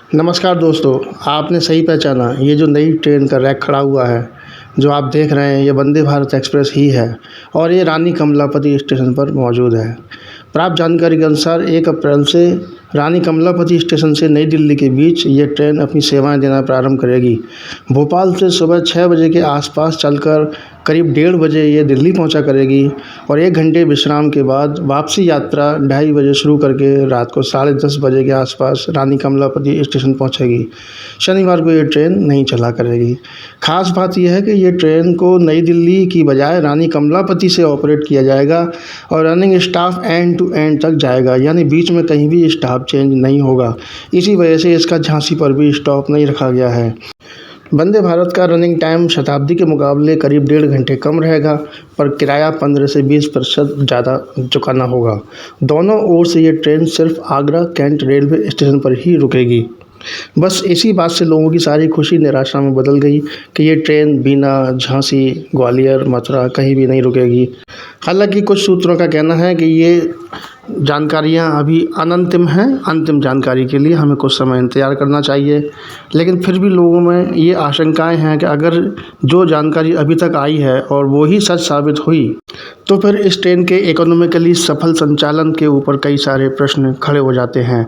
नमस्कार दोस्तों, आपने सही पहचाना। ये जो नई ट्रेन का रैक खड़ा हुआ है, जो आप देख रहे हैं, ये वंदे भारत एक्सप्रेस ही है और ये रानी कमलापति स्टेशन पर मौजूद है। प्राप्त जानकारी के अनुसार 1 अप्रैल से रानी कमलापति स्टेशन से नई दिल्ली के बीच ये ट्रेन अपनी सेवाएं देना प्रारंभ करेगी। भोपाल से सुबह 6 बजे के आसपास चलकर करीब 1:30 बजे ये दिल्ली पहुंचा करेगी और 1 घंटे विश्राम के बाद वापसी यात्रा 2:30 बजे शुरू करके रात को 10:30 बजे के आसपास रानी कमलापति स्टेशन पहुंचेगी। शनिवार को ये ट्रेन नहीं चला करेगी। खास बात यह है कि ये ट्रेन को नई दिल्ली की बजाय रानी कमलापति से ऑपरेट किया जाएगा और running staff end to end तक जाएगा, यानी बीच में कहीं भी स्टाफ चेंज नहीं होगा। इसी वजह से इसका झांसी पर भी स्टॉप नहीं रखा गया है। वंदे भारत का रनिंग टाइम शताब्दी के मुकाबले करीब 1.5 घंटे कम रहेगा, पर किराया 15 से 20% ज़्यादा चुकाना होगा। दोनों ओर से ये ट्रेन सिर्फ आगरा कैंट रेलवे स्टेशन पर ही रुकेगी। बस इसी बात से लोगों की सारी खुशी निराशा में बदल गई कि ये ट्रेन बीना, झांसी, ग्वालियर, मथुरा कहीं भी नहीं रुकेगी। हालांकि कुछ सूत्रों का कहना है कि ये जानकारियां अभी अनंतिम हैं। अंतिम जानकारी के लिए हमें कुछ समय इंतज़ार करना चाहिए, लेकिन फिर भी लोगों में ये आशंकाएं हैं कि अगर जो जानकारी अभी तक आई है और वो ही सच साबित हुई, तो फिर इस ट्रेन के इकोनॉमिकली सफल संचालन के ऊपर कई सारे प्रश्न खड़े हो जाते हैं।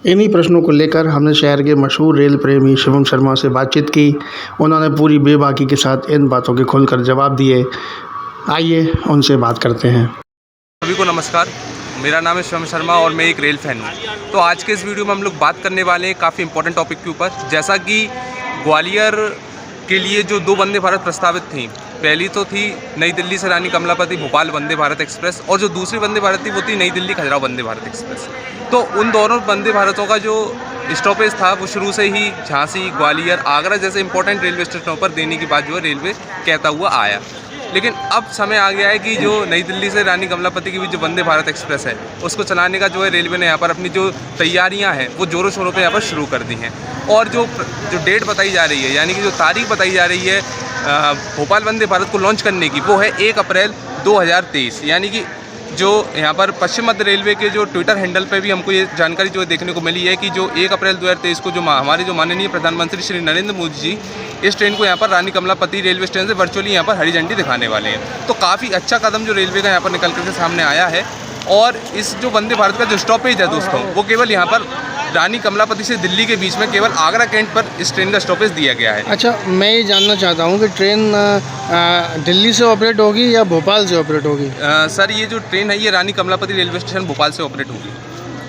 इन्हीं प्रश्नों को लेकर हमने शहर के मशहूर रेल प्रेमी शिवम शर्मा से बातचीत की। उन्होंने पूरी बेबाकी के साथ इन बातों के खुलकर जवाब दिए। आइए उनसे बात करते हैं। सभी को नमस्कार, मेरा नाम है शिवम शर्मा और मैं एक रेल फैन हूँ। तो आज के इस वीडियो में हम लोग बात करने वाले हैं काफ़ी इंपॉर्टेंट टॉपिक के ऊपर। जैसा कि ग्वालियर के लिए जो 2 वंदे भारत प्रस्तावित थी, पहली तो थी नई दिल्ली से रानी कमलापति भोपाल वंदे भारत एक्सप्रेस, और जो दूसरी वंदे भारत थी वो थी नई दिल्ली खजुराहो वंदे भारत एक्सप्रेस। तो उन दोनों वंदे भारतों का जो स्टॉपेज था वो शुरू से ही झांसी, ग्वालियर, आगरा जैसे इंपॉर्टेंट रेलवे स्टेशनों पर देने की बात जो है रेलवे कहता हुआ आया। लेकिन अब समय आ गया है कि जो नई दिल्ली से रानी कमलापति की भी जो वंदे भारत एक्सप्रेस है, उसको चलाने का जो है रेलवे ने यहाँ पर अपनी जो तैयारियाँ हैं वो ज़ोरों शोरों पे यहाँ पर शुरू कर दी हैं। और जो डेट बताई जा रही है, यानी कि जो तारीख बताई जा रही है भोपाल वंदे भारत को लॉन्च करने की, वो है 1 अप्रैल 2023। यानी कि जो यहाँ पर पश्चिम मध्य रेलवे के जो ट्विटर हैंडल पे भी हमको ये जानकारी जो देखने को मिली है कि जो 1 अप्रैल 2023 को जो हमारे जो माननीय प्रधानमंत्री श्री नरेंद्र मोदी जी इस ट्रेन को यहाँ पर रानी कमलापति रेलवे स्टेशन से वर्चुअली यहाँ पर हरी झंडी दिखाने वाले हैं। तो काफ़ी अच्छा कदम जो रेलवे का यहाँ पर निकल कर के सामने आया है। और इस जो वंदे भारत का जो स्टॉपेज है दोस्तों, वो केवल यहाँ पर रानी कमलापति से दिल्ली के बीच में केवल आगरा कैंट पर इस ट्रेन का स्टॉपेज दिया गया है। अच्छा, मैं ये जानना चाहता हूँ कि ट्रेन दिल्ली से ऑपरेट होगी या भोपाल से ऑपरेट होगी? सर, ये जो ट्रेन है ये रानी कमलापति रेलवे स्टेशन भोपाल से ऑपरेट होगी।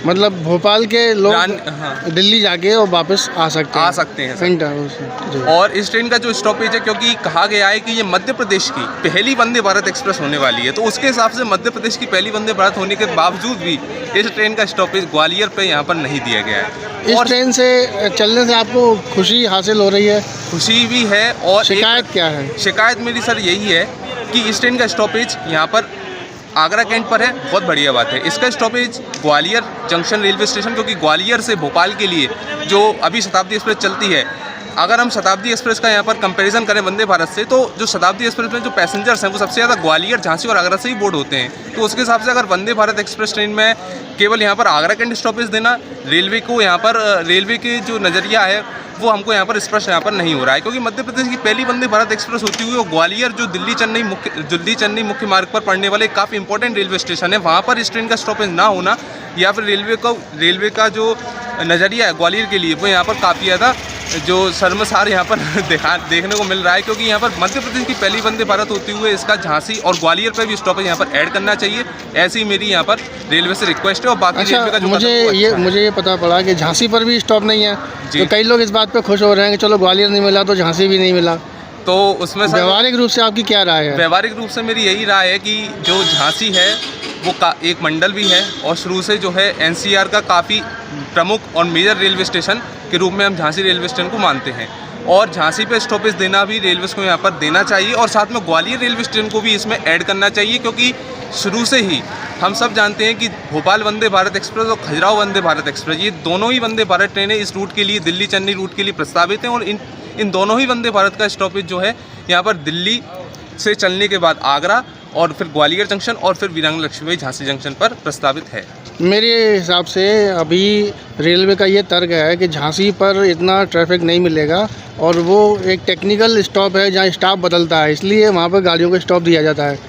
मतलब भोपाल के लोग दिल्ली जाके और वापस आ सकते हैं। और इस ट्रेन का जो स्टॉपेज है, क्योंकि कहा गया है कि ये मध्य प्रदेश की पहली वंदे भारत एक्सप्रेस होने वाली है, तो उसके हिसाब से मध्य प्रदेश की पहली वंदे भारत होने के बावजूद भी इस ट्रेन का स्टॉपेज ग्वालियर पे यहाँ पर नहीं दिया गया है। इस ट्रेन से चलने से आपको खुशी हासिल हो रही है? खुशी भी है। और शिकायत क्या है? शिकायत मेरी सर यही है कि इस ट्रेन का स्टॉपेज यहाँ पर आगरा कैंट पर है, बहुत बढ़िया बात है। इसका stoppage Gwalior junction railway station, क्योंकि ग्वालियर से भोपाल के लिए जो अभी शताब्दी एक्सप्रेस चलती है, अगर हम शताब्दी एक्सप्रेस का यहाँ पर कंपैरिजन करें वंदे भारत से, तो जो शताब्दी एक्सप्रेस में जो पैसेंजर्स हैं वो सबसे ज़्यादा ग्वालियर, झांसी और आगरा से ही बोर्ड होते हैं। तो उसके हिसाब से अगर वंदे भारत एक्सप्रेस ट्रेन में केवल यहाँ पर आगरा कैंट स्टॉपेज देना, रेलवे को यहाँ पर रेलवे के जो नज़रिया है वो हमको यहाँ पर स्पष्ट यहाँ पर नहीं हो रहा है। क्योंकि मध्य प्रदेश की पहली वंदे भारत एक्सप्रेस होती हुई वो ग्वालियर जो दिल्ली चेन्नई मुख्य मार्ग पर पड़ने वाले काफ़ी इंपॉर्टेंट रेलवे स्टेशन है, वहाँ पर इस ट्रेन का स्टॉपेज ना होना, या फिर रेलवे का जो नज़रिया है ग्वालियर के लिए वो यहाँ पर काफ़ी ज़्यादा जो शर्मसार यहाँ पर देखने को मिल रहा है। क्योंकि यहाँ पर मध्य प्रदेश की पहली वंदे भारत होते हुए इसका झांसी और ग्वालियर पर भी स्टॉपेज यहाँ पर ऐड करना चाहिए, ऐसी मेरी यहाँ पर रेलवे से रिक्वेस्ट है। और बाकी रेलवे का जो मुझे ये पता पड़ा कि झांसी पर भी स्टॉप नहीं है, तो कई लोग इस बात पे खुश हो रहे हैं कि चलो ग्वालियर नहीं मिला तो झांसी भी नहीं मिला। तो उसमें व्यवहारिक रूप से आपकी क्या राय है? व्यवहारिक रूप से मेरी यही राय है कि जो झांसी है वो एक मंडल भी है, और शुरू से जो है NCR का काफ़ी प्रमुख और मेजर रेलवे स्टेशन के रूप में हम झांसी रेलवे स्टेशन को मानते हैं। और झांसी पे स्टॉपेज देना भी रेलवे को यहाँ पर देना चाहिए, और साथ में ग्वालियर रेलवे स्टेशन को भी इसमें ऐड करना चाहिए। क्योंकि शुरू से ही हम सब जानते हैं कि भोपाल वंदे भारत एक्सप्रेस और खजुराहो वंदे भारत एक्सप्रेस, ये दोनों ही वंदे भारत ट्रेनें इस रूट के लिए, दिल्ली चेन्नई रूट के लिए प्रस्तावित हैं। और इन दोनों ही वंदे भारत का स्टॉपेज जो है यहाँ पर दिल्ली से चलने के बाद आगरा और फिर ग्वालियर जंक्शन और फिर वीरांगना लक्ष्मीबाई झांसी जंक्शन पर प्रस्तावित है। मेरे हिसाब से अभी रेलवे का ये तर्क है कि झांसी पर इतना ट्रैफिक नहीं मिलेगा और वो एक टेक्निकल स्टॉप है जहाँ स्टाफ बदलता है, इसलिए वहाँ पर गाड़ियों को स्टॉप दिया जाता है।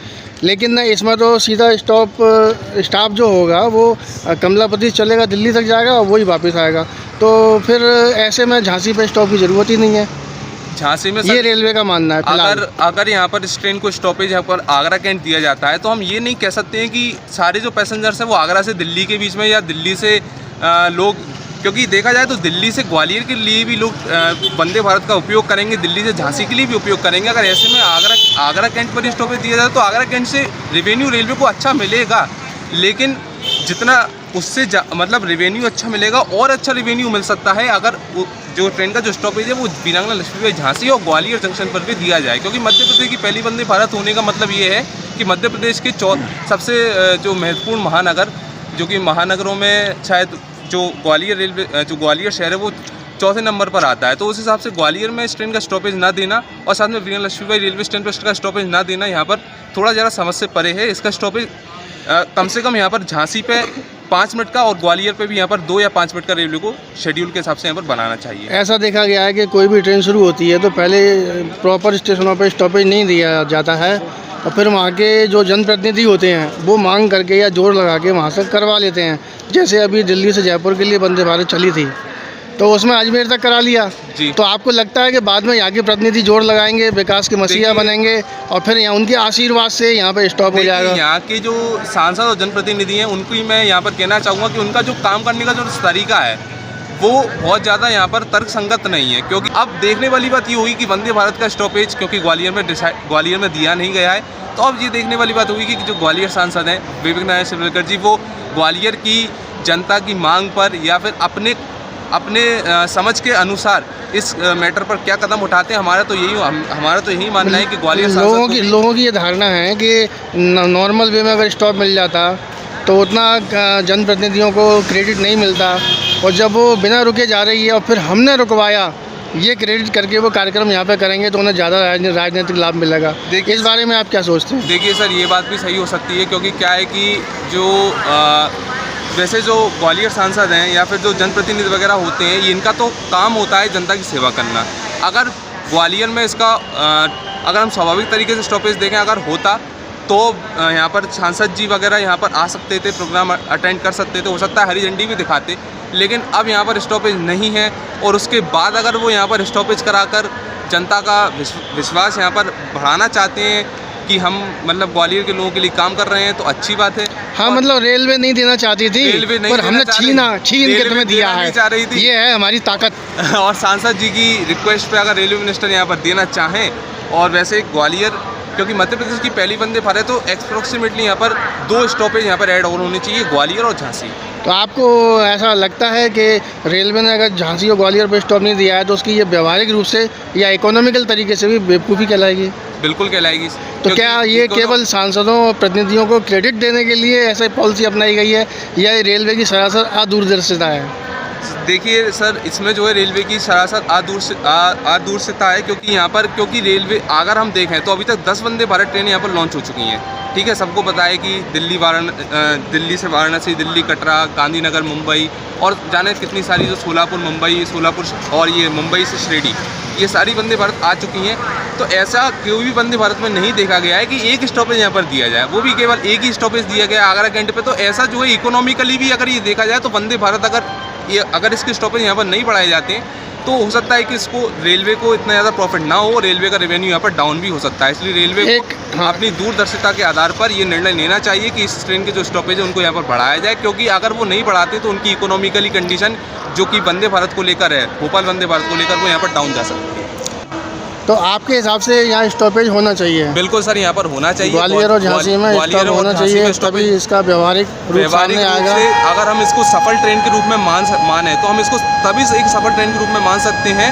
लेकिन ना इसमें तो सीधा स्टाफ जो होगा वो कमलापति चलेगा, दिल्ली तक जाएगा और वही वापस आएगा। तो फिर ऐसे में झांसी पे स्टॉप की ज़रूरत ही नहीं है। झांसी में ये रेलवे का मानना है फिलहाल। अगर यहाँ पर इस ट्रेन को स्टॉपेज यहाँ पर आगरा कैंट दिया जाता है तो हम ये नहीं कह सकते हैं कि सारे जो पैसेंजर्स हैं वो आगरा से दिल्ली के बीच में या दिल्ली से लोग, क्योंकि देखा जाए तो दिल्ली से ग्वालियर के लिए भी लोग वंदे भारत का उपयोग करेंगे, दिल्ली से झांसी के लिए भी उपयोग करेंगे। अगर ऐसे में आगरा कैंट पर स्टॉपेज दिया जाए तो आगरा कैंट से रेवेन्यू रेलवे को अच्छा मिलेगा, लेकिन जितना उससे मतलब रेवेन्यू अच्छा मिलेगा और अच्छा रेवेन्यू मिल सकता है अगर जो ट्रेन का जो स्टॉपेज है वो वीरांगना लक्ष्मीबाई झांसी और ग्वालियर जंक्शन पर भी दिया जाए। क्योंकि मध्य प्रदेश की पहली वंदे भारत होने का मतलब ये है कि मध्य प्रदेश के सबसे जो महत्वपूर्ण महानगर, जो कि महानगरों में शायद जो ग्वालियर शहर है वो चौथे नंबर पर आता है। तो उस हिसाब से ग्वालियर में इस ट्रेन का स्टॉपेज ना देना और साथ में वीरांगना लक्ष्मीबाई रेलवे स्टेशन पर इसका स्टॉपेज ना देना यहाँ पर थोड़ा ज़रा समझ से परे है। इसका स्टॉपेज कम से कम यहाँ पर झांसी पे 5 मिनट का और ग्वालियर पे भी यहाँ पर 2 या 5 मिनट का रेलवे को शेड्यूल के हिसाब से यहाँ पर बनाना चाहिए। ऐसा देखा गया है कि कोई भी ट्रेन शुरू होती है तो पहले प्रॉपर स्टेशनों पे स्टॉपेज नहीं दिया जाता है और फिर वहाँ के जो जनप्रतिनिधि होते हैं वो मांग करके या जोर लगा के वहाँ से करवा लेते हैं। जैसे अभी दिल्ली से जयपुर के लिए वंदे भारत चली थी तो उसमें अजमेर तक करा लिया जी। तो आपको लगता है कि बाद में यहाँ के प्रतिनिधि जोर लगाएंगे, विकास के मसीहा बनेंगे और फिर यहाँ उनके आशीर्वाद से यहाँ पे स्टॉप हो जाएगा? यहाँ के जो सांसद और जनप्रतिनिधि हैं उनको ही मैं यहाँ पर कहना चाहूँगा कि उनका जो काम करने का जो तरीका है वो बहुत ज़्यादा यहाँ पर तर्कसंगत नहीं है। क्योंकि अब देखने वाली बात ये हुई कि वंदे भारत का स्टॉपेज क्योंकि ग्वालियर में दिया नहीं गया है, तो अब ये देखने वाली बात हुई कि जो ग्वालियर सांसद हैं विवेक नारायण शिवलकर जी, वो ग्वालियर की जनता की मांग पर या फिर अपने समझ के अनुसार इस मैटर पर क्या कदम उठाते हैं। हमारा तो यही मानना है कि ग्वालियर लोगों की ये धारणा है कि नॉर्मल वे में अगर स्टॉप मिल जाता तो उतना जनप्रतिनिधियों को क्रेडिट नहीं मिलता और जब वो बिना रुके जा रही है और फिर हमने रुकवाया ये क्रेडिट करके वो कार्यक्रम यहाँ पे करेंगे तो उन्हें ज़्यादा राजनीतिक लाभ मिलेगा। इस बारे में आप क्या सोचते हैं? देखिए सर, ये बात भी सही हो सकती है क्योंकि क्या है कि जो वैसे जो ग्वालियर सांसद हैं या फिर जो जनप्रतिनिधि वगैरह होते हैं इनका तो काम होता है जनता की सेवा करना। अगर ग्वालियर में इसका अगर हम स्वाभाविक तरीके से स्टॉपेज देखें अगर होता तो यहाँ पर सांसद जी वगैरह यहाँ पर आ सकते थे, प्रोग्राम अटेंड कर सकते थे, हो सकता है हरी झंडी भी दिखाते। लेकिन अब यहाँ पर स्टॉपेज नहीं है और उसके बाद अगर वो यहाँ पर स्टॉपेज कराकर जनता का विश्वास यहाँ पर बढ़ाना चाहते हैं कि हम मतलब ग्वालियर के लोगों के लिए काम कर रहे हैं तो अच्छी बात है। हाँ, मतलब रेलवे नहीं देना चाहती थी पर हमने छीन के तुम्हें दिया है, ये है हमारी ताकत। और सांसद जी की रिक्वेस्ट पे अगर रेलवे मिनिस्टर यहाँ पर देना चाहें और वैसे ग्वालियर क्योंकि मध्य प्रदेश की पहली वंदे भारत तो अप्रॉक्सीमेटली यहाँ पर 2 स्टॉपेज यहाँ पर ऐड और होने चाहिए, ग्वालियर और झांसी। तो आपको ऐसा लगता है कि रेलवे ने अगर झांसी और ग्वालियर पर स्टॉप नहीं दिया है तो उसकी ये व्यवहारिक रूप से या इकोनॉमिकल तरीके से भी बेवकूफ़ी कहलाएगी? बिल्कुल कहलाएगी। तो क्या ये केवल सांसदों और प्रतिनिधियों को क्रेडिट देने के लिए ऐसे पॉलिसी अपनाई गई है या ये रेलवे की सरासर अदूरदर्शिता है? देखिए सर, इसमें जो है रेलवे की सरासर अदूरदर्शिता है क्योंकि रेलवे अगर हम देखें तो अभी तक 10 वंदे भारत ट्रेनें यहाँ पर लॉन्च हो चुकी हैं। ठीक है, सबको पता है कि दिल्ली से वाराणसी, दिल्ली कटरा, गांधीनगर, मुंबई और जाने कितनी सारी जो सोलापुर और ये मुंबई से शिरडी, ये सारी वंदे भारत आ चुकी हैं। तो ऐसा कोई भी वंदे भारत में नहीं देखा गया है कि एक स्टॉपेज यहाँ पर दिया जाए, वो भी केवल एक ही स्टॉपेज दिया गया आगरा कैंट पे। तो ऐसा जो है इकोनॉमिकली भी अगर ये देखा जाए तो वंदे भारत अगर इसके स्टॉपेज यहाँ पर नहीं बढ़ाए जाते हैं तो हो सकता है कि इसको रेलवे को इतना ज़्यादा प्रॉफिट ना हो, रेलवे का रेवेन्यू यहाँ पर डाउन भी हो सकता है। इसलिए रेलवे को अपनी दूरदर्शिता के आधार पर ये निर्णय लेना चाहिए कि इस ट्रेन के जो स्टॉपेज है उनको यहाँ पर बढ़ाया जाए, क्योंकि अगर वो नहीं बढ़ाते तो उनकी इकोनॉमिकली कंडीशन जो कि वंदे भारत को लेकर है, भोपाल वंदे भारत को लेकर, वो यहाँ पर डाउन जा सकती है। तो आपके हिसाब से यहाँ स्टॉपेज होना चाहिए? बिल्कुल सर, यहाँ पर होना चाहिए। ग्वालियर और झांसी में स्टॉप होना चाहिए, तभी इसका व्यवहारिक रूप सामने आएगा। अगर हम इसको सफल ट्रेन के रूप में माने तो हम इसको तभी एक सफल ट्रेन के रूप में मान सकते हैं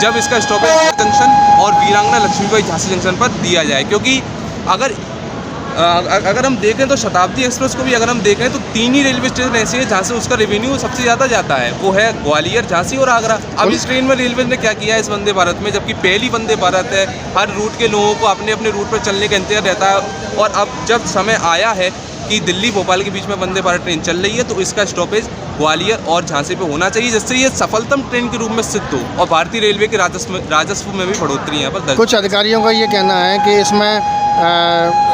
जब इसका स्टॉपेज जंक्शन और वीरांगना लक्ष्मीबाई झांसी जंक्शन पर दिया जाए। क्योंकि अगर हम देखें तो शताब्दी एक्सप्रेस को भी अगर हम देखें तो 3 ही रेलवे स्टेशन ऐसे हैं जहाँ से उसका रेवेन्यू सबसे ज़्यादा जाता है, वो है ग्वालियर, झांसी और आगरा। अब इस ट्रेन में रेलवे ने क्या किया है इस वंदे भारत में, जबकि पहली वंदे भारत है, हर रूट के लोगों को अपने अपने रूट पर चलने का इंतजार रहता है। और अब जब समय आया है कि दिल्ली भोपाल के बीच में वंदे भारत ट्रेन चल रही है, तो इसका स्टॉपेज ग्वालियर और झांसी पे होना चाहिए, जिससे ये सफलतम ट्रेन के रूप में सिद्ध हो और भारतीय रेलवे के राजस्व में भी बढ़ोतरी यहाँ पर दर्ज। कुछ अधिकारियों का ये कहना है कि इसमें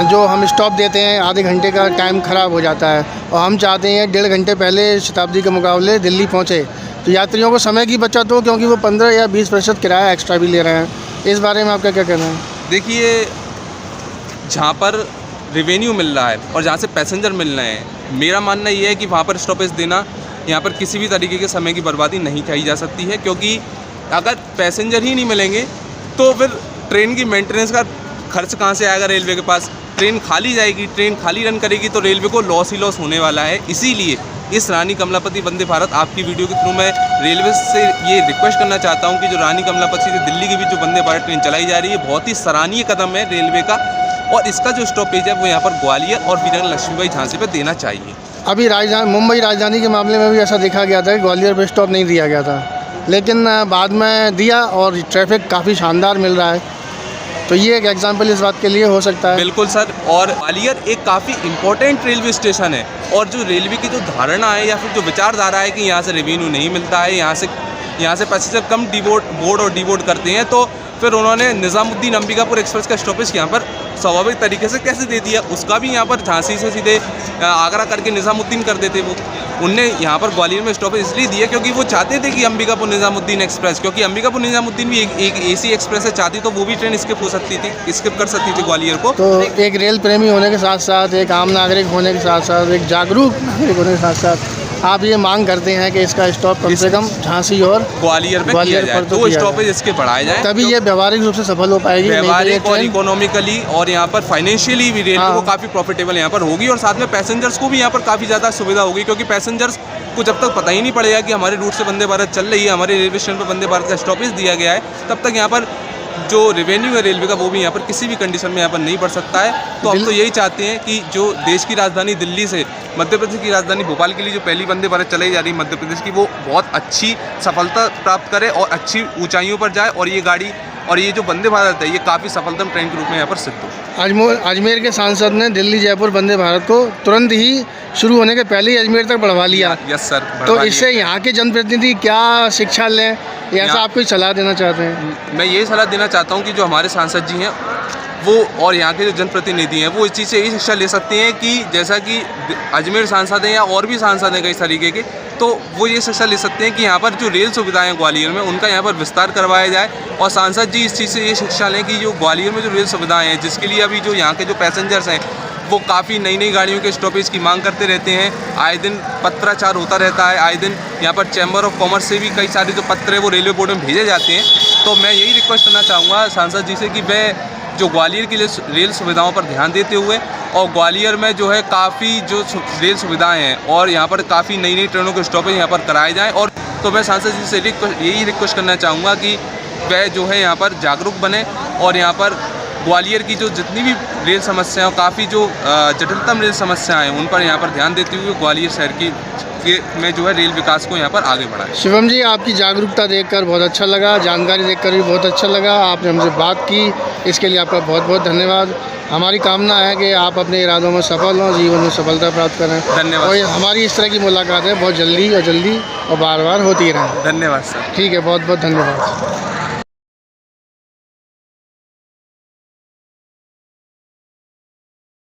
जो हम स्टॉप देते हैं आधे घंटे का टाइम ख़राब हो जाता है, और हम चाहते हैं 1.5 घंटे पहले शताब्दी के मुकाबले दिल्ली पहुँचे, तो यात्रियों को समय की बचत हो, क्योंकि वो 15 या 20% किराया एक्स्ट्रा भी ले रहे हैं। इस बारे में आपका क्या कहना है? देखिए, जहाँ पर रेवेन्यू मिल रहा है और जहाँ से पैसेंजर मिल रहे हैं, मेरा मानना ये है कि वहाँ पर स्टॉपेज देना, यहाँ पर किसी भी तरीके के समय की बर्बादी नहीं की जा सकती है, क्योंकि अगर पैसेंजर ही नहीं मिलेंगे तो फिर ट्रेन की मेंटेनेंस का खर्च कहाँ से आएगा रेलवे के पास? ट्रेन खाली जाएगी, ट्रेन खाली रन करेगी तो रेलवे को लॉस ही लॉस होने वाला है। इसीलिए इस रानी कमलापति वंदे भारत आपकी वीडियो के थ्रू मैं रेलवे से ये रिक्वेस्ट करना चाहता हूँ कि जो रानी कमलापति से दिल्ली के बीच जो वंदे भारत ट्रेन चलाई जा रही है, बहुत ही सराहनीय कदम है रेलवे का, और इसका जो स्टॉपेज है वो यहाँ पर ग्वालियर और वीर लक्ष्मीबाई झांसी पर देना चाहिए। अभी मुंबई राजधानी के मामले में भी ऐसा देखा गया था कि ग्वालियर पे स्टॉप नहीं दिया गया था, लेकिन बाद में दिया और ट्रैफिक काफ़ी शानदार मिल रहा है, तो ये एक एग्जांपल इस बात के लिए हो सकता है। बिल्कुल सर, और ग्वालियर एक काफ़ी इंपॉर्टेंट रेलवे स्टेशन है, और जो रेलवे की जो धारणा है या फिर जो विचारधारा है कि यहाँ से रेवेन्यू नहीं मिलता है, यहाँ से पैसेंजर कम बोर्ड और डिबोर्ड करते हैं, तो फिर उन्होंने निज़ामुद्दीन अंबिकापुर एक्सप्रेस का स्टॉपेज यहाँ पर स्वाभाविक तरीके से कैसे दे दिया? उसका भी यहाँ पर झांसी से सीधे आगरा करके निज़ामुद्दीन कर देते वो। उनने यहाँ पर ग्वालियर में स्टॉपेज इसलिए दिया क्योंकि वो चाहते थे कि अंबिकापुर निज़ामुद्दीन एक्सप्रेस, क्योंकि अंबिकापुर निज़ामुद्दीन भी एक एसी एक्सप्रेस है, चाहती तो वो भी ट्रेन स्किप कर सकती थी ग्वालियर को। तो एक रेल प्रेमी होने के साथ साथ, एक आम नागरिक होने के साथ साथ, एक जागरूक नागरिक होने के साथ साथ आप ये मांग करते हैं कि इसका स्टॉप कम से कम झांसी और ग्वालियर पे किया जाए, तो स्टॉपेज इसके बढ़ाए जाए, तभी ये व्यवहारिक रूप से सफल हो पाएगी। व्यवहारिक और इकोनॉमिकली और यहाँ पर फाइनेंशियली भी रेलवे को काफ़ी प्रॉफिटेबल यहाँ पर होगी, और साथ में पैसेंजर्स को भी यहाँ पर काफ़ी ज़्यादा सुविधा होगी, क्योंकि पैसेंजर्स को जब तक पता ही नहीं पड़ेगा कि हमारे रूट से वंदे भारत चल रही है, हमारे रेलवे स्टेशन पर वंदे भारत का स्टॉपेज दिया गया है, तब तक यहाँ पर जो रेवेन्यू है रेलवे का वो भी यहाँ पर किसी भी कंडीशन में यहाँ पर नहीं बढ़ सकता है। तो हम तो यही चाहते हैं कि जो देश की राजधानी दिल्ली से मध्य प्रदेश की राजधानी भोपाल के लिए जो पहली वंदे भारत चलाई जा रही है मध्य प्रदेश की, वो बहुत अच्छी सफलता प्राप्त करे और अच्छी ऊंचाइयों पर जाए, और ये गाड़ी और ये जो वंदे भारत है ये काफ़ी सफलतम ट्रेन के रूप में यहाँ पर सिद्ध हो। अजमेर के सांसद ने दिल्ली जयपुर वंदे भारत को तुरंत ही शुरू होने के पहले ही अजमेर तक बढ़वा लिया। Yes sir. तो इससे यहाँ के जनप्रतिनिधि क्या शिक्षा लें, ऐसा आप कोई सलाह देना चाहते हैं? मैं ये सलाह देना चाहता हूँ कि जो हमारे सांसद जी हैं वो और यहाँ के जो जनप्रतिनिधि हैं वो इस चीज़ से यही शिक्षा ले सकते हैं कि जैसा कि अजमेर सांसद हैं या और भी सांसद हैं कई तरीके के, तो वो ये शिक्षा ले सकते हैं कि यहाँ पर जो रेल सुविधाएं हैं ग्वालियर में उनका यहाँ पर विस्तार करवाया जाए, और सांसद जी इस चीज़ से ये शिक्षा लें कि जो ग्वालियर में जो रेल सुविधाएं हैं, जिसके लिए अभी जो यहाँ के जो पैसेंजर्स हैं वो काफ़ी नई गाड़ियों के स्टॉपेज की मांग करते रहते हैं, आए दिन पत्राचार होता रहता है, आए दिन यहाँ पर चैम्बर ऑफ कॉमर्स से भी कई सारे जो पत्र है वो रेलवे बोर्ड में भेजे जाते हैं। तो मैं यही रिक्वेस्ट करना चाहूँगा सांसद जी से कि वह जो ग्वालियर की रेल सुविधाओं पर ध्यान देते हुए, और ग्वालियर में जो है काफ़ी जो रेल सुविधाएं हैं और यहाँ पर काफ़ी नई ट्रेनों के स्टॉपेज यहाँ पर कराए जाएँ। और तो मैं सांसद जी से यही रिक्वेस्ट करना चाहूँगा कि वह जो है यहाँ पर जागरूक बने, और यहाँ पर ग्वालियर की जो जितनी भी रेल समस्याएं, काफ़ी जो जटिलतम रेल समस्याएं हैं उन पर यहाँ पर ध्यान देते हुए ग्वालियर शहर में जो है रेल विकास को यहाँ पर आगे बढ़ाएं। शिवम जी, आपकी जागरूकता देखकर बहुत अच्छा लगा, जानकारी देखकर भी बहुत अच्छा लगा, आपने हमसे बात की, इसके लिए आपका बहुत बहुत धन्यवाद। हमारी कामना है कि आप अपने इरादों में सफल हों, जीवन में सफलता प्राप्त करें। धन्यवाद। और हमारी इस तरह की मुलाकातें बहुत जल्दी और बार बार होती रहें। धन्यवाद सर। ठीक है, बहुत बहुत धन्यवाद।